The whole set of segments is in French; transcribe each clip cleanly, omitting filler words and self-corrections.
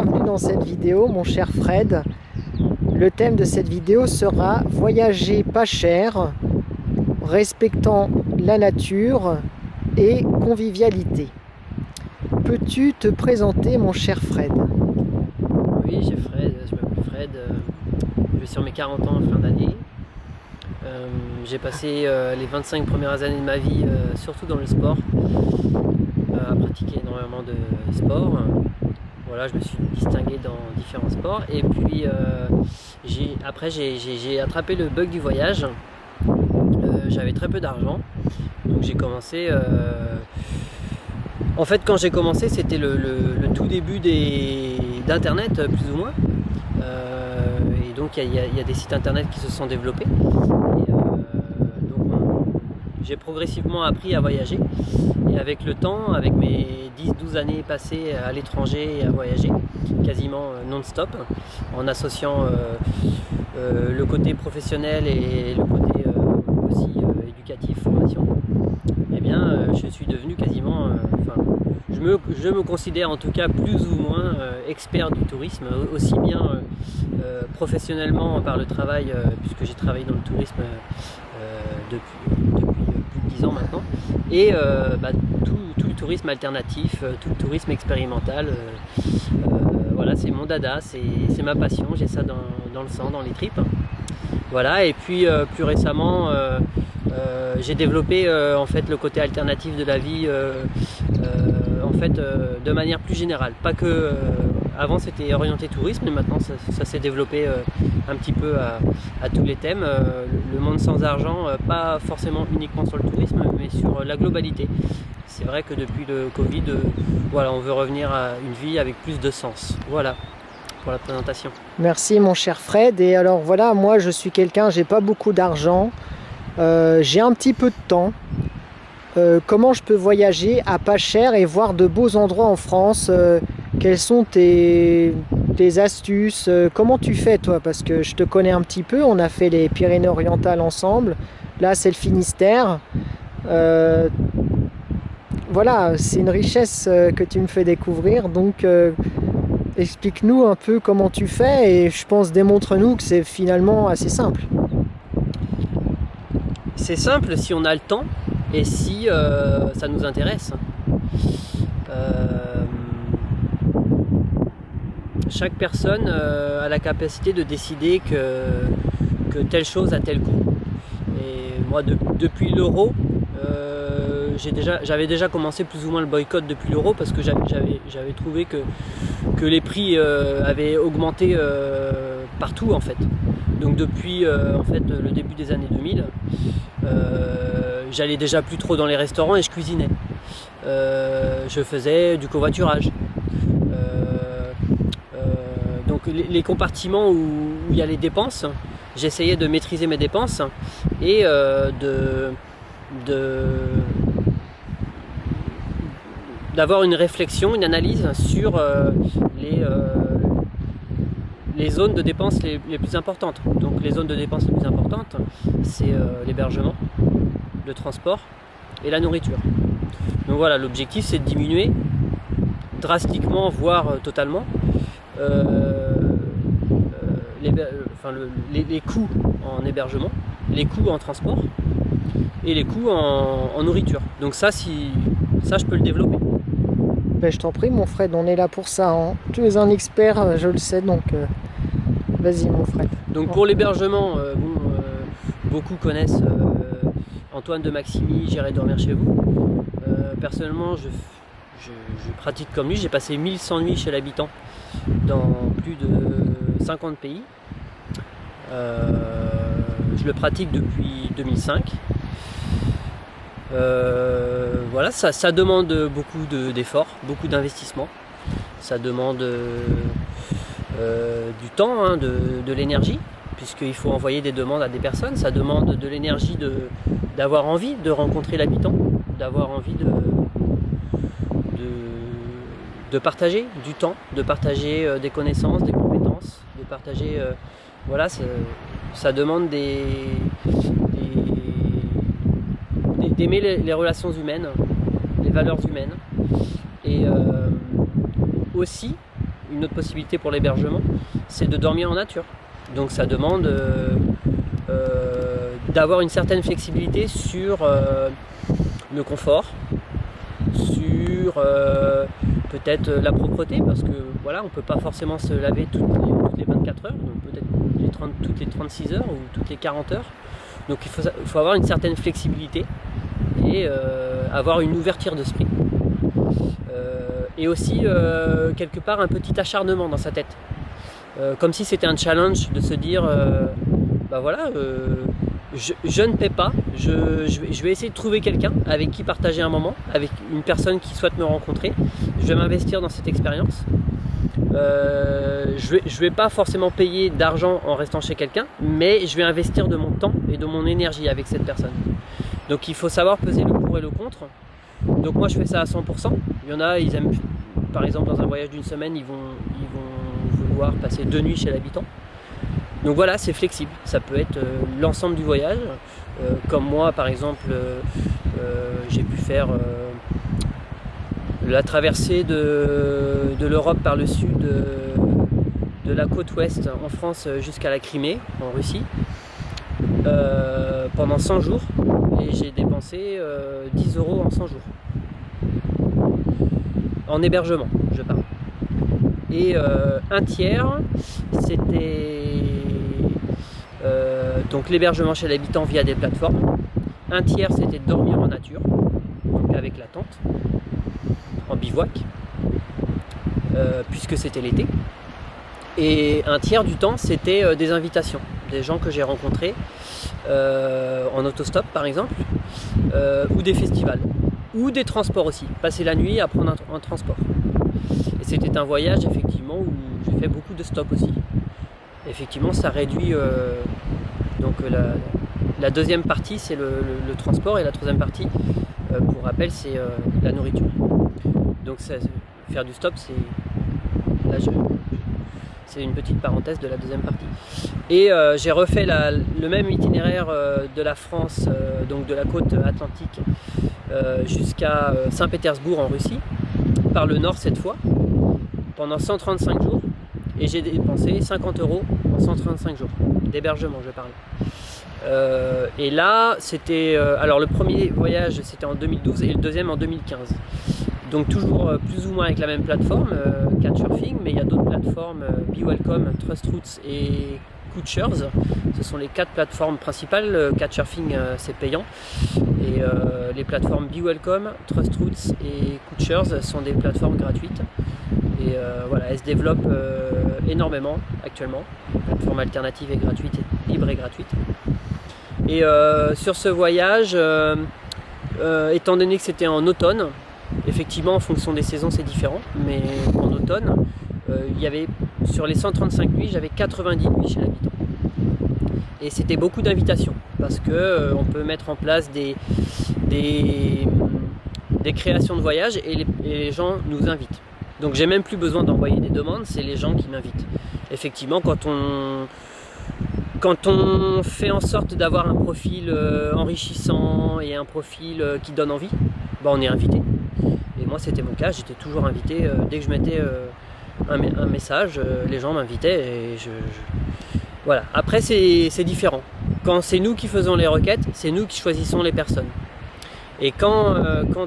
bienvenue dans cette vidéo mon cher Fred. Le thème de cette vidéo sera voyager pas cher, respectant la nature et convivialité. Peux-tu te présenter mon cher Fred? Oui, je m'appelle Fred, je vais sur mes 40 ans en fin d'année. J'ai passé les 25 premières années de ma vie surtout dans le sport, à pratiquer énormément de sport. Voilà, je me suis distingué dans différents sports et puis après j'ai attrapé le bug du voyage. J'avais très peu d'argent, donc j'ai commencé. En fait, quand j'ai commencé, c'était le tout début d'internet, plus ou moins. Et donc il y a des sites internet qui se sont développés. Et, donc j'ai progressivement appris à voyager. Et avec le temps, avec mes 10-12 années passées à l'étranger et à voyager, quasiment non-stop, en associant le côté professionnel et le côté aussi éducatif, formation, eh bien je suis devenu quasiment, je me considère en tout cas plus ou moins expert du tourisme, aussi bien professionnellement par le travail, puisque j'ai travaillé dans le tourisme depuis plus de 10 ans maintenant, et tout le tourisme alternatif, tout le tourisme expérimental, voilà, c'est mon dada, c'est ma passion, j'ai ça dans le sang, dans les tripes. Voilà, et puis plus récemment, j'ai développé en fait le côté alternatif de la vie de manière plus générale. Pas que avant c'était orienté tourisme, mais maintenant ça s'est développé un petit peu à tous les thèmes. Le monde sans argent, pas forcément uniquement sur le tourisme, mais sur la globalité. C'est vrai que depuis le Covid, voilà, on veut revenir à une vie avec plus de sens. Voilà pour la présentation. Merci mon cher Fred. Et alors voilà, moi je suis quelqu'un, j'ai pas beaucoup d'argent, j'ai un petit peu de temps. Comment je peux voyager à pas cher et voir de beaux endroits en France? Quelles sont tes astuces? Comment tu fais toi? Parce que je te connais un petit peu, on a fait les Pyrénées-Orientales ensemble, là c'est le Finistère. Voilà, c'est une richesse que tu me fais découvrir, donc explique-nous un peu comment tu fais et je pense démontre-nous que c'est finalement assez simple. C'est simple si on a le temps et si ça nous intéresse. Chaque personne a la capacité de décider que telle chose a tel coût. Et moi, depuis l'euro, j'avais déjà commencé plus ou moins le boycott depuis l'euro parce que j'avais trouvé que les prix avaient augmenté partout en fait. Donc depuis le début des années 2000, j'allais déjà plus trop dans les restaurants et je cuisinais. Je faisais du covoiturage. Donc les compartiments où il y a les dépenses, j'essayais de maîtriser mes dépenses et d'avoir une réflexion, une analyse sur les zones de dépenses les plus importantes. Donc les zones de dépenses les plus importantes, c'est l'hébergement, le transport et la nourriture. Donc voilà, l'objectif c'est de diminuer drastiquement, voire totalement, les coûts en hébergement, les coûts en transport et les coûts en nourriture. Donc ça je peux le développer. Ben, je t'en prie mon Fred, on est là pour ça, hein. Tu es un expert, je le sais, donc vas-y mon Fred. Donc pour l'hébergement, beaucoup connaissent Antoine de Maximi, J'irai dormir chez vous. Personnellement, je pratique comme lui, j'ai passé 1100 nuits chez l'habitant dans plus de 50 pays. Je le pratique depuis 2005. Voilà, ça demande beaucoup d'efforts, beaucoup d'investissements. Ça demande du temps, hein, de l'énergie, puisqu'il faut envoyer des demandes à des personnes. Ça demande de l'énergie d'avoir envie de rencontrer l'habitant, d'avoir envie de partager du temps, de partager des connaissances, des compétences, de partager... voilà, ça demande d'aimer les relations humaines, les valeurs humaines. Et aussi, une autre possibilité pour l'hébergement, c'est de dormir en nature. Donc ça demande d'avoir une certaine flexibilité sur le confort, sur peut-être la propreté, parce que voilà, on ne peut pas forcément se laver toutes les 24 heures, donc peut-être toutes les 36 heures ou toutes les 40 heures. Donc il faut avoir une certaine flexibilité et avoir une ouverture d'esprit. Et aussi quelque part un petit acharnement dans sa tête. Comme si c'était un challenge de se dire je ne paie pas, je vais essayer de trouver quelqu'un avec qui partager un moment, avec une personne qui souhaite me rencontrer. Je vais m'investir dans cette expérience. Je vais pas forcément payer d'argent en restant chez quelqu'un, mais je vais investir de mon temps et de mon énergie avec cette personne. Donc il faut savoir peser le pour et le contre. Donc moi je fais ça à 100%. Il y en a, ils aiment, par exemple dans un voyage d'une semaine, ils vont vouloir passer 2 nuits chez l'habitant. Donc voilà, c'est flexible. Ça peut être l'ensemble du voyage. Comme moi par exemple, j'ai pu faire la traversée de l'Europe par le sud, de la côte ouest en France jusqu'à la Crimée, en Russie, pendant 100 jours. Et j'ai dépensé 10 € en 100 jours. En hébergement, je parle. Et un tiers, c'était donc l'hébergement chez l'habitant via des plateformes. Un tiers, c'était de dormir en nature, donc avec la tente, en bivouac, puisque c'était l'été. Et un tiers du temps, c'était des invitations, des gens que j'ai rencontrés en autostop par exemple, ou des festivals, ou des transports aussi, passer la nuit à prendre un transport. Et c'était un voyage effectivement où j'ai fait beaucoup de stops aussi. Effectivement, ça réduit donc la deuxième partie, c'est le transport, et la troisième partie, pour rappel, c'est la nourriture. Donc faire du stop, c'est une petite parenthèse de la deuxième partie. Et j'ai refait le même itinéraire de la France, donc de la côte atlantique jusqu'à Saint-Pétersbourg en Russie, par le nord cette fois, pendant 135 jours. Et j'ai dépensé 50 € en 135 jours d'hébergement, je parle. Et là, c'était... alors le premier voyage, c'était en 2012 et le deuxième en 2015. Donc toujours plus ou moins avec la même plateforme, Couchsurfing, mais il y a d'autres plateformes, BeWelcome, TrustRoutes et Coachers. Ce sont les 4 plateformes principales. Couchsurfing, c'est payant. Et les plateformes BeWelcome, TrustRoutes et Coachers sont des plateformes gratuites. Et voilà, elles se développent énormément actuellement. Plateforme alternative et gratuite, libre et gratuite. Et sur ce voyage, étant donné que c'était en automne, effectivement en fonction des saisons c'est différent, mais en automne, il y avait sur les 135 nuits, j'avais 90 nuits chez l'habitant. Et c'était beaucoup d'invitations, parce que on peut mettre en place des créations de voyages et les gens nous invitent. Donc j'ai même plus besoin d'envoyer des demandes, c'est les gens qui m'invitent. Effectivement, quand on fait en sorte d'avoir un profil enrichissant et un profil qui donne envie, on est invité. Et moi c'était mon cas, j'étais toujours invité. Dès que je mettais un message, les gens m'invitaient et voilà. Après c'est différent. Quand c'est nous qui faisons les requêtes, c'est nous qui choisissons les personnes. Et quand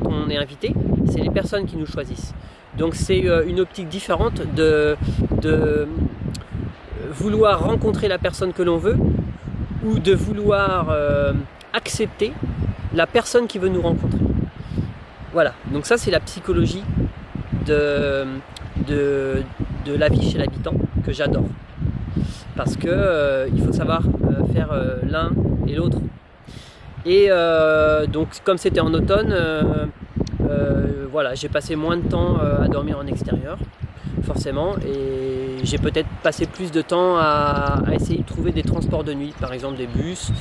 on est invité, c'est les personnes qui nous choisissent. Donc c'est une optique différente de vouloir rencontrer la personne que l'on veut ou de vouloir accepter la personne qui veut nous rencontrer. Voilà, donc ça c'est la psychologie de la vie chez l'habitant que j'adore. Parce que il faut savoir faire l'un et l'autre. Et donc comme c'était en automne, voilà, j'ai passé moins de temps à dormir en extérieur, forcément, et j'ai peut-être passé plus de temps à essayer de trouver des transports de nuit, par exemple des bus,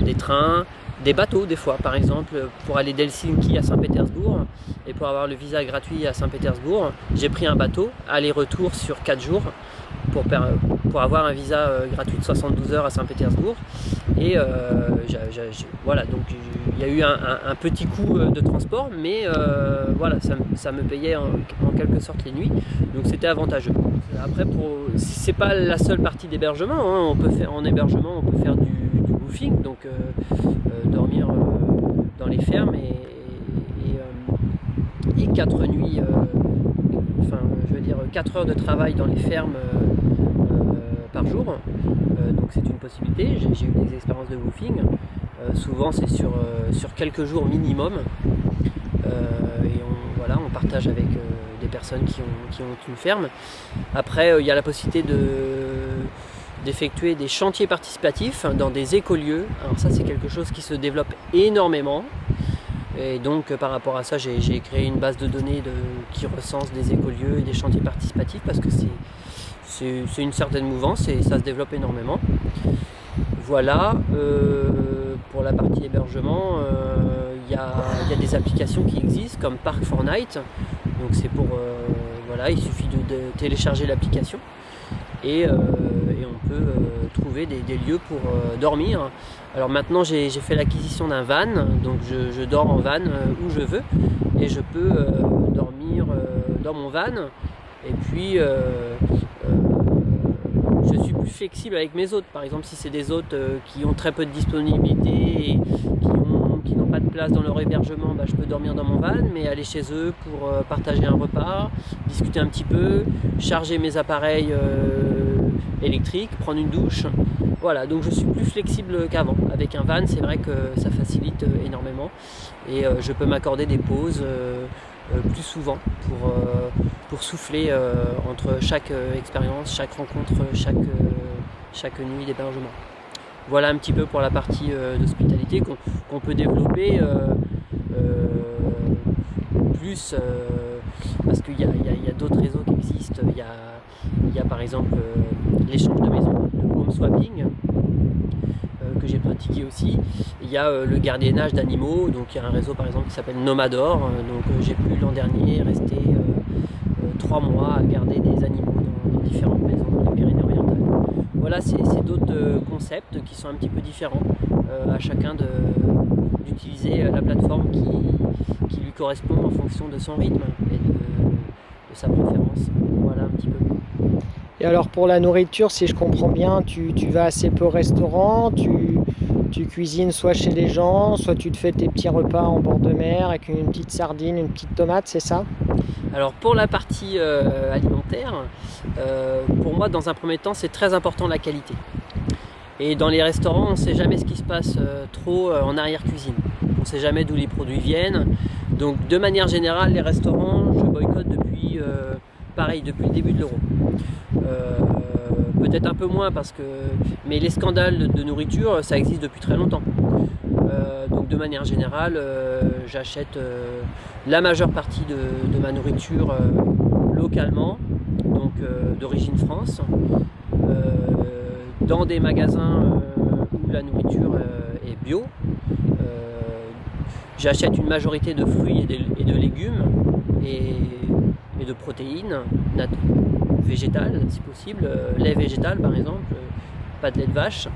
des trains, des bateaux des fois, par exemple, pour aller d'Helsinki à Saint-Pétersbourg, et pour avoir le visa gratuit à Saint-Pétersbourg, j'ai pris un bateau, aller-retour sur 4 jours, pour avoir un visa gratuit de 72 heures à Saint-Pétersbourg. Et voilà, donc il y a eu un petit coût de transport, mais voilà, ça me payait en quelque sorte les nuits, donc c'était avantageux. Après, c'est pas la seule partie d'hébergement, hein. En hébergement on peut faire du woofing, donc dormir dans les fermes et 4 nuits, 4 heures de travail dans les fermes par jour. Donc c'est une possibilité. J'ai eu des expériences de woofing. Souvent c'est sur quelques jours minimum. Et on partage avec des personnes qui ont une ferme. Après il y a la possibilité d'effectuer des chantiers participatifs dans des écolieux. Alors ça c'est quelque chose qui se développe énormément. Et donc par rapport à ça, j'ai créé une base de données qui recense des écolieux et des chantiers participatifs parce que c'est une certaine mouvance et ça se développe énormément. Voilà, pour la partie hébergement, il y a des applications qui existent comme Park4Night. Donc c'est il suffit de télécharger l'application et on peut trouver des lieux pour dormir. Alors maintenant j'ai fait l'acquisition d'un van, donc je dors en van où je veux et je peux dormir dans mon van. Et puis je suis plus flexible avec mes hôtes. Par exemple, si c'est des hôtes qui ont très peu de disponibilité et qui n'ont pas de place dans leur hébergement, je peux dormir dans mon van, mais aller chez eux pour partager un repas, discuter un petit peu, charger mes appareils électriques, prendre une douche. Voilà, donc je suis plus flexible qu'avant. Avec un van, c'est vrai que ça facilite énormément et je peux m'accorder des pauses plus souvent pour souffler entre chaque expérience, chaque rencontre, chaque nuit d'hébergement. Voilà un petit peu pour la partie d'hospitalité qu'on peut développer plus parce qu'il y a d'autres réseaux qui existent. Il y a par exemple l'échange de maisons, le home swapping, que j'ai pratiqué aussi. Il y a le gardiennage d'animaux, donc il y a un réseau par exemple qui s'appelle Nomador, donc j'ai pu l'an dernier rester 3 mois à garder des animaux dans différentes maisons dans les Pyrénées-Orientales. Voilà, c'est d'autres concepts qui sont un petit peu différents, à chacun d'utiliser la plateforme qui lui correspond en fonction de son rythme et de sa préférence. Voilà un petit peu. Et alors pour la nourriture, si je comprends bien, tu vas assez peu au restaurant, tu cuisines soit chez les gens, soit tu te fais tes petits repas en bord de mer avec une petite sardine, une petite tomate, c'est ça? Alors pour la partie alimentaire, pour moi dans un premier temps c'est très important la qualité. Et dans les restaurants on ne sait jamais ce qui se passe trop en arrière-cuisine. On ne sait jamais d'où les produits viennent. Donc de manière générale les restaurants je boycotte depuis le début de l'euro. Peut-être un peu moins mais les scandales de nourriture ça existe depuis très longtemps. Donc de manière générale j'achète la majeure partie de ma nourriture localement, donc d'origine France, dans des magasins où la nourriture est bio. J'achète une majorité de fruits et de légumes et de protéines végétales si possible, lait végétal par exemple, pas de lait de vache.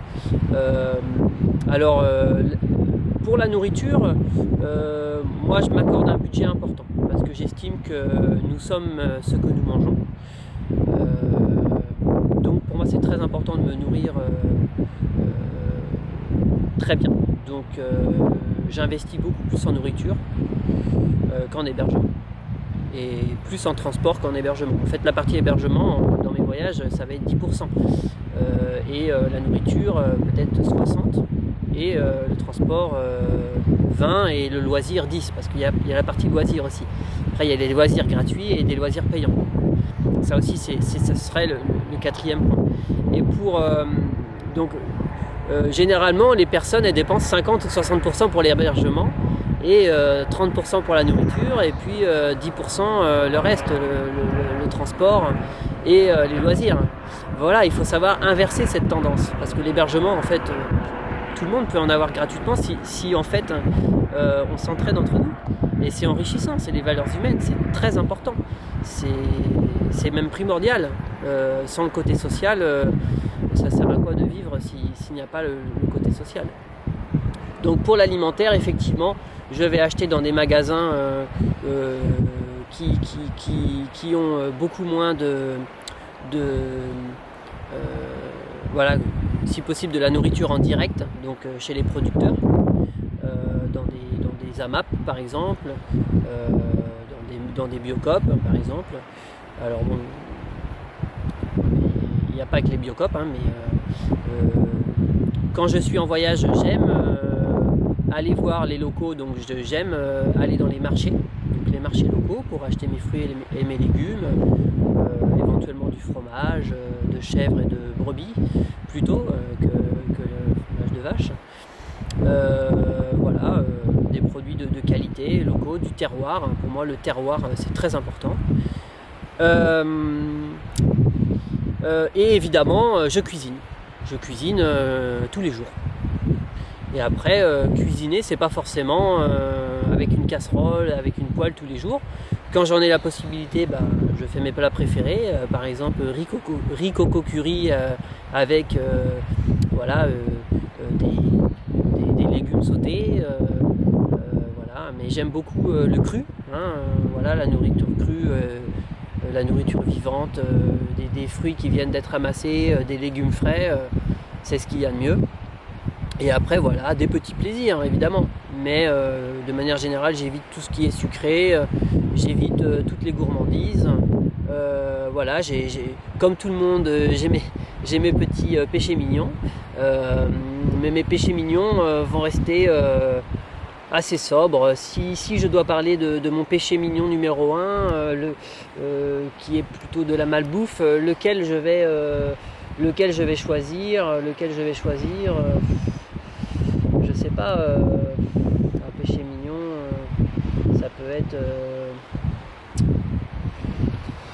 Pour la nourriture, moi je m'accorde un budget important parce que j'estime que nous sommes ce que nous mangeons. Donc pour moi c'est très important de me nourrir très bien. Donc j'investis beaucoup plus en nourriture qu'en hébergement. Et plus en transport qu'en hébergement. En fait la partie hébergement dans mes voyages ça va être 10%. La nourriture peut-être 60%. Et le transport 20 et le loisir 10 parce qu'il y a la partie loisir aussi. Après il y a des loisirs gratuits et des loisirs payants. Ça aussi ça serait le quatrième point. Et généralement les personnes elles dépensent 50 ou 60% pour l'hébergement et 30% pour la nourriture et puis 10% le reste, le transport et les loisirs. Voilà, il faut savoir inverser cette tendance parce que l'hébergement en fait tout le monde peut en avoir gratuitement si en fait on s'entraide entre nous et c'est enrichissant, c'est les valeurs humaines, c'est très important, c'est même primordial. Sans le côté social, ça sert à quoi de vivre s'il n'y a pas le côté social? Donc pour l'alimentaire, effectivement, je vais acheter dans des magasins qui ont beaucoup moins voilà, si possible de la nourriture en direct, donc chez les producteurs, dans des AMAP par exemple, dans des Biocoop par exemple. Alors bon, il n'y a pas que les Biocoop, hein, mais quand je suis en voyage, j'aime aller voir les locaux, donc j'aime aller dans les marchés, donc les marchés locaux pour acheter mes fruits et mes légumes, éventuellement du fromage, de chèvre et de brebis plutôt que le fromage de vache. Voilà, des produits de qualité, locaux, du terroir. Pour moi, le terroir, c'est très important. Et évidemment, je cuisine. Je cuisine tous les jours. Et après, cuisiner, c'est pas forcément avec une casserole, avec une poêle tous les jours. Quand j'en ai la possibilité, je fais mes plats préférés. Par exemple, riz coco curry avec voilà, des légumes sautés. Voilà. Mais j'aime beaucoup le cru. Hein, voilà, la nourriture crue, la nourriture vivante, des fruits qui viennent d'être amassés, des légumes frais. C'est ce qu'il y a de mieux. Et après, voilà, des petits plaisirs, évidemment. Mais de manière générale, j'évite tout ce qui est sucré, j'évite toutes les gourmandises. Voilà, comme tout le monde, j'ai mes petits péchés mignons. Mais mes péchés mignons vont rester assez sobres. Si je dois parler de mon péché mignon numéro 1, qui est plutôt de la malbouffe, lequel je vais choisir, je sais pas, un péché mignon, ça peut être,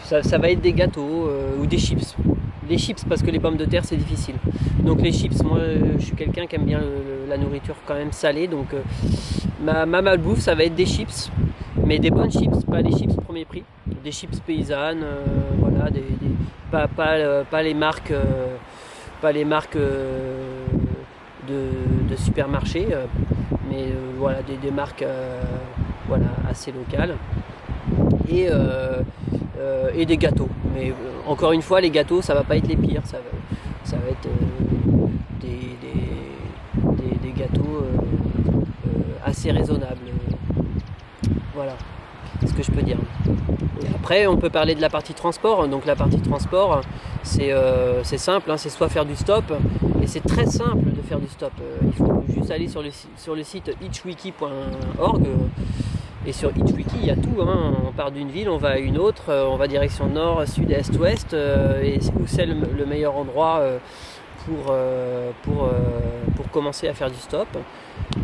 ça va être des gâteaux ou des chips. Les chips, parce que les pommes de terre c'est difficile. Donc les chips, moi je suis quelqu'un qui aime bien la nourriture quand même salée, donc ma malbouffe ça va être des chips, mais des bonnes chips, pas des chips premier prix, des chips paysannes, voilà, pas les marques, de supermarché, mais voilà, des marques voilà, assez locales, et des gâteaux. Mais encore une fois, les gâteaux, ça va pas être les pires, ça va être des gâteaux assez raisonnables. Voilà ce que je peux dire. Et après, on peut parler de la partie transport. Donc la partie transport, c'est simple, hein, c'est soit faire du stop, et c'est très simple de faire du stop. Il faut juste aller sur le site hitchwiki.org. Et sur Hitchwiki, il y a tout, hein. On part d'une ville, on va à une autre, on va direction nord, sud, est, ouest, et où c'est le meilleur endroit pour commencer à faire du stop.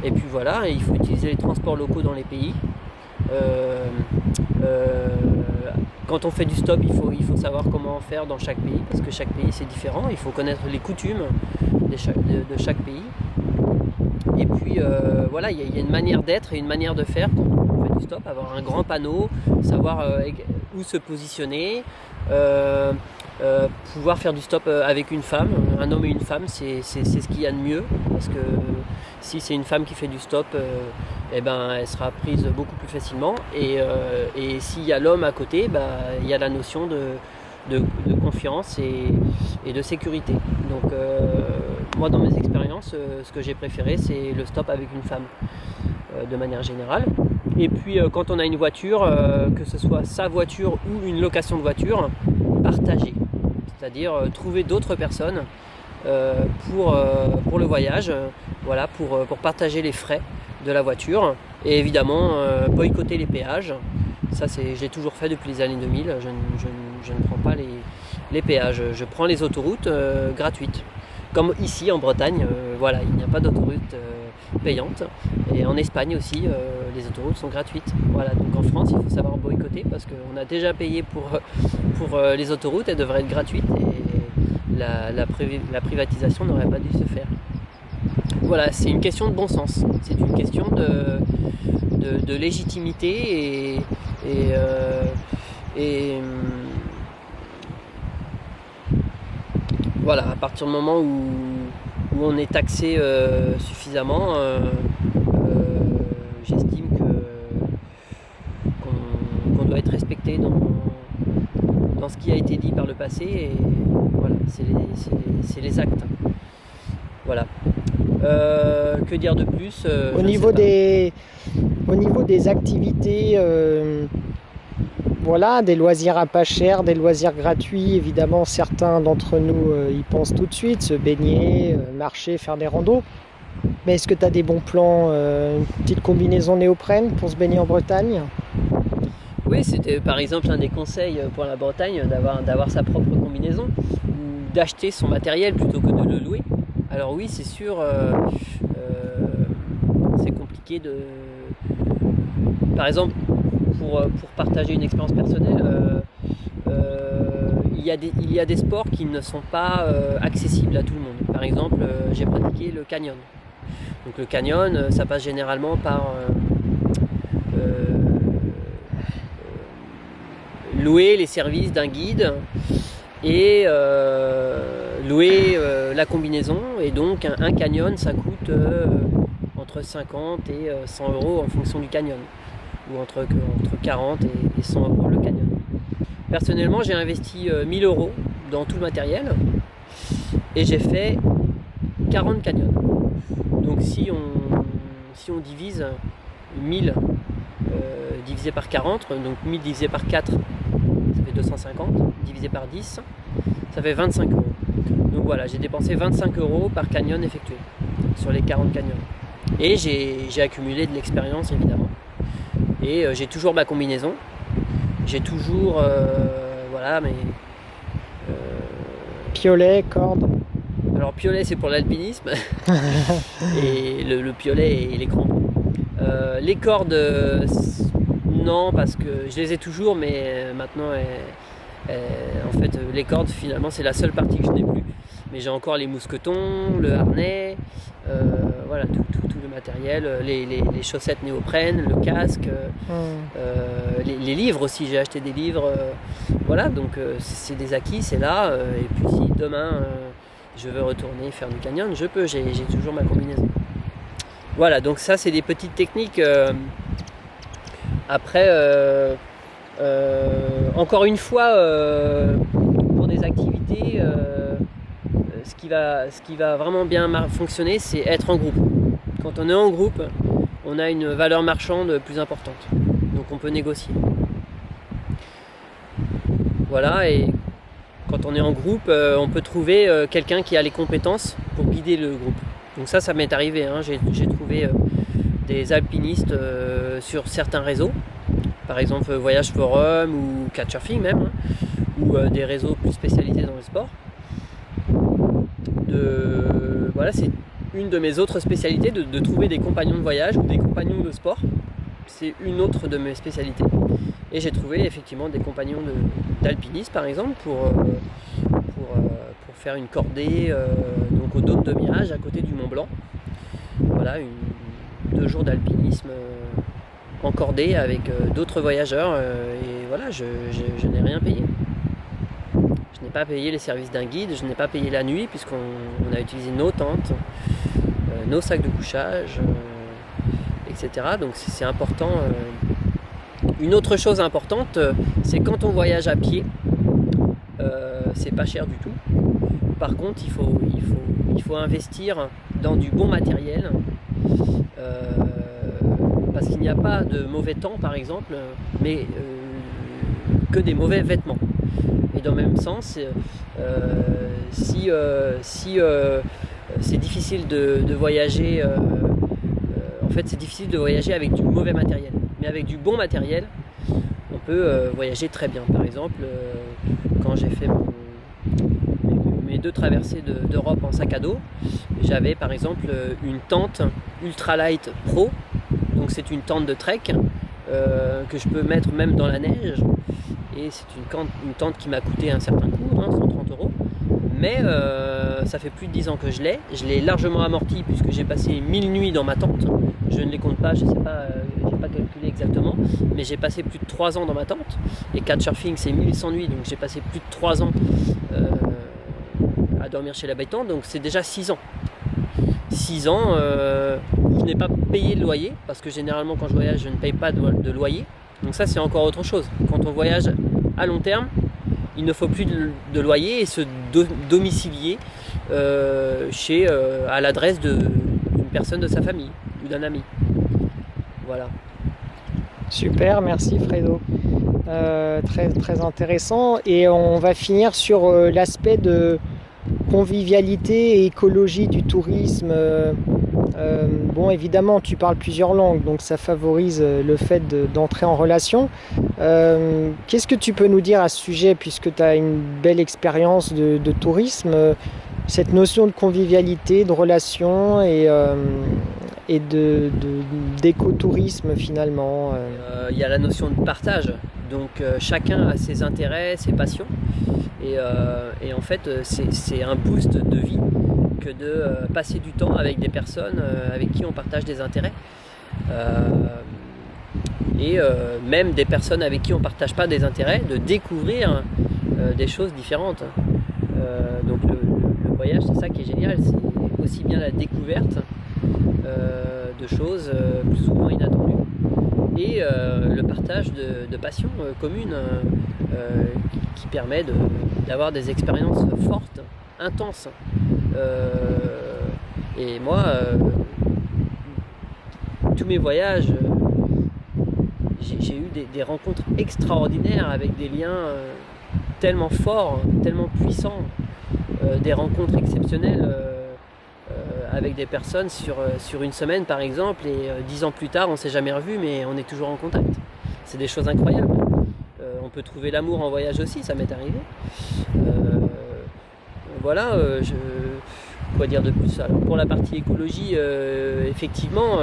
Et puis voilà, il faut utiliser les transports locaux dans les pays. Quand on fait du stop, il faut savoir comment faire dans chaque pays, parce que chaque pays c'est différent. Il faut connaître les coutumes de chaque pays. Et puis voilà, il y a une manière d'être et une manière de faire quand on fait du stop, avoir un grand panneau, savoir où se positionner, pouvoir faire du stop avec une femme, un homme et une femme, c'est ce qu'il y a de mieux, parce que si c'est une femme qui fait du stop, eh ben, elle sera prise beaucoup plus facilement, et s'il y a l'homme à côté, il y a la notion de confiance et de sécurité. Donc moi dans mes expériences, ce que j'ai préféré c'est le stop avec une femme de manière générale. Et puis quand on a une voiture, que ce soit sa voiture ou une location de voiture, partager, c'est-à-dire trouver d'autres personnes pour le voyage, voilà, pour partager les frais de la voiture, et évidemment boycotter les péages. Ça, je l'ai toujours fait depuis les années 2000. Je ne prends pas les péages. Je prends les autoroutes gratuites. Comme ici en Bretagne, voilà, il n'y a pas d'autoroute payante. Et en Espagne aussi, les autoroutes sont gratuites. Voilà, donc en France, il faut savoir boycotter parce qu'on a déjà payé pour les autoroutes, elles devraient être gratuites. Et la privatisation n'aurait pas dû se faire. Voilà, c'est une question de bon sens. C'est une question de légitimité et Voilà, à partir du moment où on est taxé suffisamment, j'estime qu'on doit être respecté dans ce qui a été dit par le passé, et voilà, c'est les actes. Voilà. Que dire de plus Au niveau des activités, voilà, des loisirs à pas cher, des loisirs gratuits, évidemment certains d'entre nous y pensent tout de suite, se baigner, marcher, faire des randos. Mais est-ce que tu as des bons plans, une petite combinaison néoprène pour se baigner en Bretagne? Oui, c'était par exemple un des conseils pour la Bretagne d'avoir sa propre combinaison, ou d'acheter son matériel plutôt que de le louer. Alors oui, c'est sûr, c'est compliqué de... Par exemple, pour partager une expérience personnelle, il y a des sports qui ne sont pas accessibles à tout le monde. Par exemple, j'ai pratiqué le canyon. Donc le canyon, ça passe généralement par louer les services d'un guide et louer la combinaison. Et donc un canyon, ça coûte entre 50 et 100 euros en fonction du canyon, ou entre 40 et 100 euros le canyon. Personnellement, j'ai investi 1000 euros dans tout le matériel et j'ai fait 40 canyons. Donc si on divise 1000 divisé par 40, donc 1000 divisé par 4, ça fait 250, divisé par 10, ça fait 25 euros. Donc voilà, j'ai dépensé 25 euros par canyon effectué sur les 40 canyons. Et j'ai accumulé de l'expérience évidemment. Et j'ai toujours ma combinaison. J'ai toujours voilà, mes piolet, corde. Alors piolet, c'est pour l'alpinisme et le piolet et les crampons. Les cordes, non, parce que je les ai toujours, mais maintenant en fait les cordes finalement c'est la seule partie que je n'ai plus. Mais j'ai encore les mousquetons, le harnais, voilà, tout le matériel, les chaussettes néoprène, le casque, les livres aussi, j'ai acheté des livres, voilà, donc c'est des acquis, c'est là, et puis si demain je veux retourner faire du canyon, je peux, j'ai toujours ma combinaison. Voilà, donc ça c'est des petites techniques. Après, encore une fois, pour des activités, ce qui va vraiment bien fonctionner, c'est être en groupe. Quand on est en groupe, on a une valeur marchande plus importante, donc on peut négocier. Voilà, et quand on est en groupe, on peut trouver quelqu'un qui a les compétences pour guider le groupe. Donc ça m'est arrivé, hein. J'ai trouvé des alpinistes sur certains réseaux, par exemple Voyage Forum ou Couchsurfing même, hein, ou des réseaux plus spécialisés dans le sport. Voilà, c'est une de mes autres spécialités, de trouver des compagnons de voyage ou des compagnons de sport. C'est une autre de mes spécialités. Et j'ai trouvé effectivement des compagnons d'alpinisme par exemple pour faire une cordée donc au Dôme de Mirage à côté du Mont Blanc. Voilà, 2 jours d'alpinisme en cordée avec d'autres voyageurs et voilà, je n'ai rien payé. Je n'ai pas payé les services d'un guide, je n'ai pas payé la nuit puisqu'on a utilisé nos tentes, nos sacs de couchage, etc. Donc c'est important. Une autre chose importante, c'est quand on voyage à pied, c'est pas cher du tout. Par contre, il faut investir dans du bon matériel, parce qu'il n'y a pas de mauvais temps par exemple, mais que des mauvais vêtements. Et dans le même sens, si c'est difficile de voyager, en fait c'est difficile de voyager avec du mauvais matériel. Mais avec du bon matériel, on peut voyager très bien. Par exemple, quand j'ai fait mes 2 traversées d'Europe en sac à dos, j'avais par exemple une tente Ultralight Pro. Donc c'est une tente de trek que je peux mettre même dans la neige. Et c'est une tente qui m'a coûté un certain coût, hein, 130 euros. Mais ça fait plus de 10 ans que je l'ai. Je l'ai largement amorti puisque j'ai passé 1000 nuits dans ma tente. Je ne les compte pas, je ne sais pas, j'ai pas calculé exactement. Mais j'ai passé plus de 3 ans dans ma tente. Et Couchsurfing c'est 1100 nuits, donc j'ai passé plus de 3 ans à dormir chez l'habitant, donc c'est déjà 6 ans. 6 ans où je n'ai pas payé de loyer, parce que généralement quand je voyage je ne paye pas de loyer. Donc ça c'est encore autre chose. Quand on voyage à long terme, il ne faut plus de loyer et se domicilier à l'adresse d'une personne de sa famille ou d'un ami. Voilà. Super, merci Fredo. Très, très intéressant. Et on va finir sur l'aspect de convivialité et écologie du tourisme. Bon, évidemment, tu parles plusieurs langues, donc ça favorise le fait d'entrer en relation. Qu'est-ce que tu peux nous dire à ce sujet, puisque tu as une belle expérience de tourisme, cette notion de convivialité, de relation et d'écotourisme finalement. Il y a la notion de partage, donc chacun a ses intérêts, ses passions, et en fait c'est un boost de vie que de passer du temps avec des personnes avec qui on partage des intérêts, et même des personnes avec qui on ne partage pas des intérêts, de découvrir des choses différentes. Donc le voyage, c'est ça qui est génial, c'est aussi bien la découverte de choses plus ou moins inattendues, et le partage de passions communes qui permet d'avoir des expériences fortes, intenses. Et moi, tous mes voyages, j'ai eu des rencontres extraordinaires avec des liens tellement forts, tellement puissants, des rencontres exceptionnelles avec des personnes sur une semaine par exemple, et 10 ans plus tard on ne s'est jamais revu, mais on est toujours en contact. C'est des choses incroyables. On peut trouver l'amour en voyage aussi, ça m'est arrivé. Voilà, quoi dire de plus? Alors pour la partie écologie, effectivement,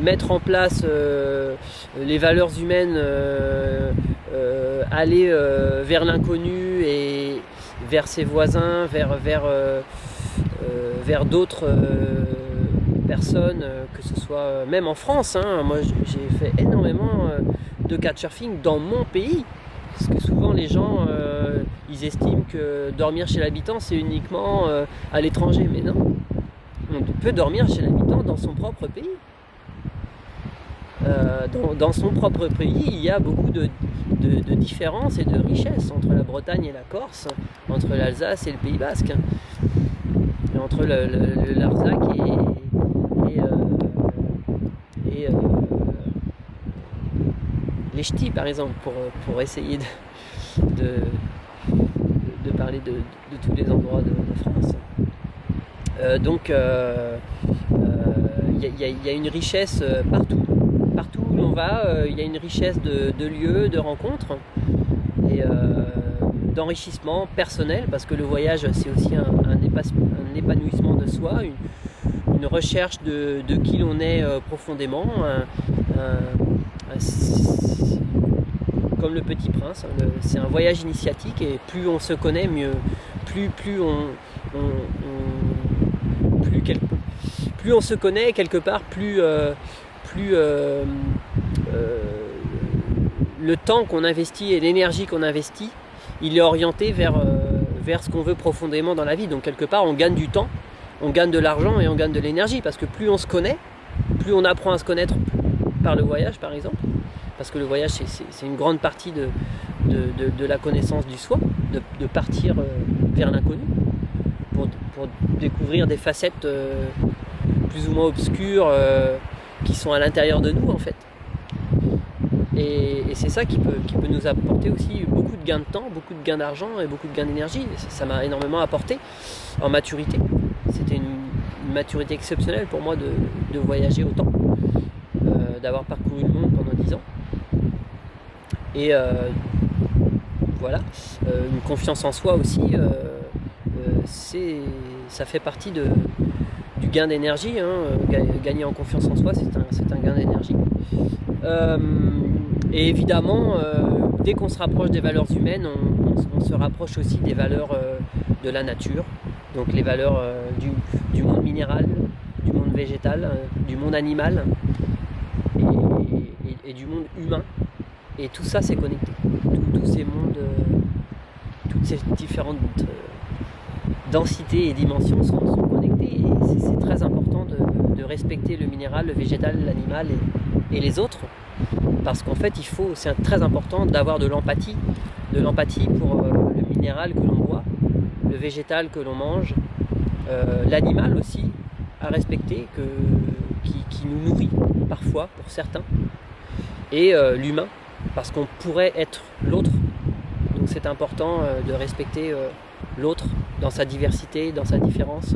mettre en place les valeurs humaines, aller vers l'inconnu et vers ses voisins, vers d'autres personnes, que ce soit même en France. Moi j'ai fait énormément de couchsurfing dans mon pays, parce que souvent les gens ils estiment que dormir chez l'habitant c'est uniquement à l'étranger, mais non, on peut dormir chez l'habitant dans son propre pays. Dans son propre pays, il y a beaucoup de différences et de richesses entre la Bretagne et la Corse, entre l'Alsace et le Pays Basque, et entre le Larzac et les ch'tis par exemple, pour essayer de parler de tous les endroits de France. Donc il y a une richesse partout. Partout où l'on va, il y a une richesse de lieux, de rencontres et d'enrichissement personnel, parce que le voyage c'est aussi un épanouissement de soi, une recherche de qui l'on est profondément, comme le Petit Prince, c'est un voyage initiatique, et plus on se connaît, mieux, plus on se connaît quelque part, plus le temps qu'on investit et l'énergie qu'on investit, il est orienté vers ce qu'on veut profondément dans la vie. Donc quelque part on gagne du temps, on gagne de l'argent et on gagne de l'énergie, parce que plus on se connaît, plus on apprend à se connaître par le voyage par exemple, parce que le voyage c'est une grande partie de la connaissance du soi, de partir vers l'inconnu pour découvrir des facettes plus ou moins obscures qui sont à l'intérieur de nous en fait. Et c'est ça qui peut nous apporter aussi beaucoup de gains de temps, beaucoup de gains d'argent et beaucoup de gains d'énergie. Ça m'a énormément apporté en maturité. C'était une maturité exceptionnelle pour moi de voyager autant, d'avoir parcouru le monde pendant 10 ans. Et voilà, une confiance en soi aussi, ça fait partie du gain d'énergie. Gagner en confiance en soi, c'est un gain d'énergie. Et évidemment, dès qu'on se rapproche des valeurs humaines, on se rapproche aussi des valeurs de la nature, donc les valeurs du monde minéral, du monde végétal, du monde animal et du monde humain. Et tout ça c'est connecté. Tous ces mondes toutes ces différentes densités et dimensions sont connectées. Et c'est très important de respecter le minéral, le végétal, l'animal et les autres. Parce qu'en fait, c'est très important d'avoir de l'empathie pour le minéral que l'on boit, le végétal que l'on mange, l'animal aussi à respecter, qui nous nourrit parfois pour certains, et l'humain, parce qu'on pourrait être l'autre. Donc c'est important de respecter l'autre dans sa diversité, dans sa différence.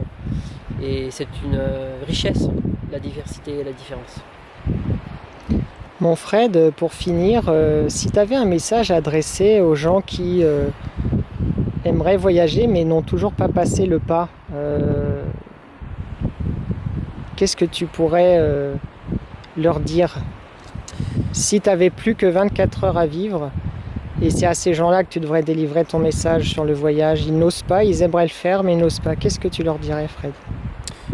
Et c'est une richesse, la diversité et la différence. Mon Fred, pour finir, si tu avais un message à adresser aux gens qui aimeraient voyager mais n'ont toujours pas passé le pas, qu'est-ce que tu pourrais leur dire si tu n'avais plus que 24 heures à vivre? Et c'est à ces gens-là que tu devrais délivrer ton message sur le voyage. Ils n'osent pas, ils aimeraient le faire, mais ils n'osent pas. Qu'est-ce que tu leur dirais, Fred?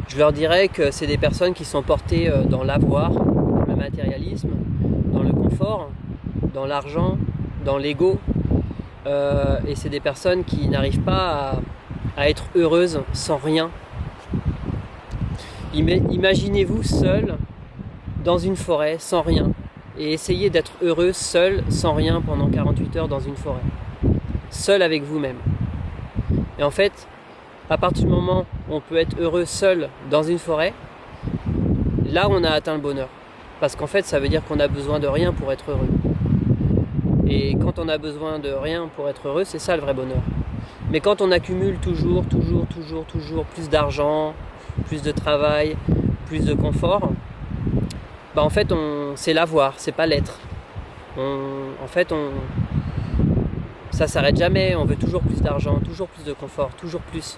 Je leur dirais que c'est des personnes qui sont portées dans l'avoir, dans le matérialisme, dans le confort, dans l'argent, dans l'ego. Et c'est des personnes qui n'arrivent pas à être heureuses sans rien. Imaginez-vous seul dans une forêt sans rien. Et essayez d'être heureux seul, sans rien, pendant 48 heures dans une forêt. Seul avec vous-même. Et en fait, à partir du moment où on peut être heureux seul dans une forêt, là on a atteint le bonheur. Parce qu'en fait, ça veut dire qu'on a besoin de rien pour être heureux. Et quand on a besoin de rien pour être heureux, c'est ça le vrai bonheur. Mais quand on accumule toujours plus d'argent, plus de travail, plus de confort, en fait, c'est l'avoir, c'est pas l'être. Ça s'arrête jamais, on veut toujours plus d'argent, toujours plus de confort, toujours plus.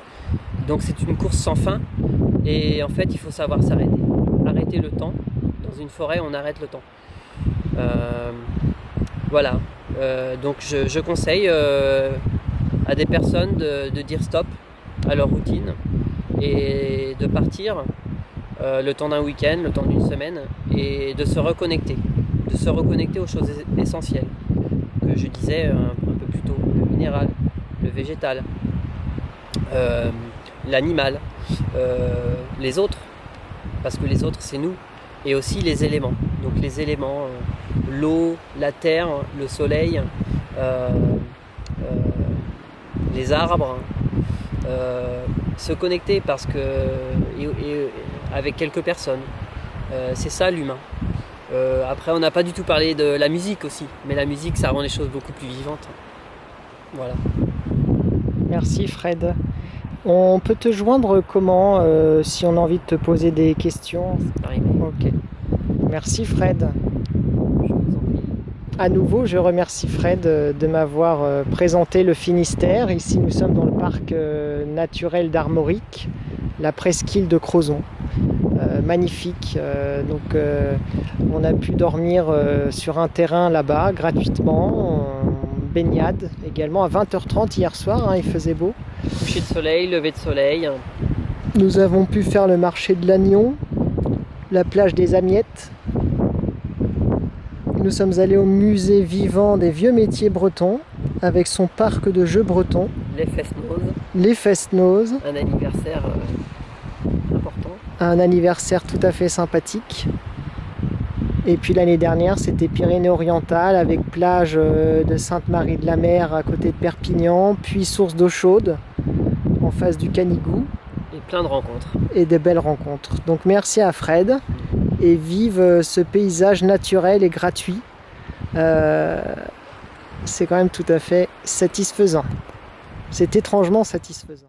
Donc c'est une course sans fin, et en fait, il faut savoir s'arrêter. Arrêter le temps. Dans une forêt, on arrête le temps. Voilà. Donc je conseille à des personnes de dire stop à leur routine et de partir le temps d'un week-end, le temps d'une semaine, et de se reconnecter aux choses essentielles que je disais un peu plus tôt, le minéral, le végétal, l'animal, les autres, parce que les autres c'est nous, et aussi les éléments. Donc les éléments, l'eau, la terre, le soleil, les arbres, se connecter parce que avec quelques personnes, c'est ça l'humain. Après on n'a pas du tout parlé de la musique aussi, mais la musique ça rend les choses beaucoup plus vivantes. Voilà. Merci Fred. On peut te joindre comment si on a envie de te poser des questions? Ok. Merci Fred. Je vous en prie. À nouveau, je remercie Fred de m'avoir présenté le Finistère. Ici, nous sommes dans le parc naturel d'Armorique, la presqu'île de Crozon. Magnifique. Donc, on a pu dormir sur un terrain là-bas gratuitement, en baignade également à 20h30 hier soir. Il faisait beau. Coucher de soleil, lever de soleil. Nous avons pu faire le marché de l'Agnon, la plage des Amiettes. Nous sommes allés au musée vivant des vieux métiers bretons avec son parc de jeux bretons. Les Fest-Noz. Un anniversaire important. Un anniversaire tout à fait sympathique. Et puis l'année dernière, c'était Pyrénées-Orientales avec plage de Sainte-Marie-de-la-Mer à côté de Perpignan, puis source d'eau chaude en face du Canigou. Et plein de rencontres. Et de belles rencontres. Donc merci à Fred. Et vive ce paysage naturel et gratuit. C'est quand même tout à fait satisfaisant. C'est étrangement satisfaisant.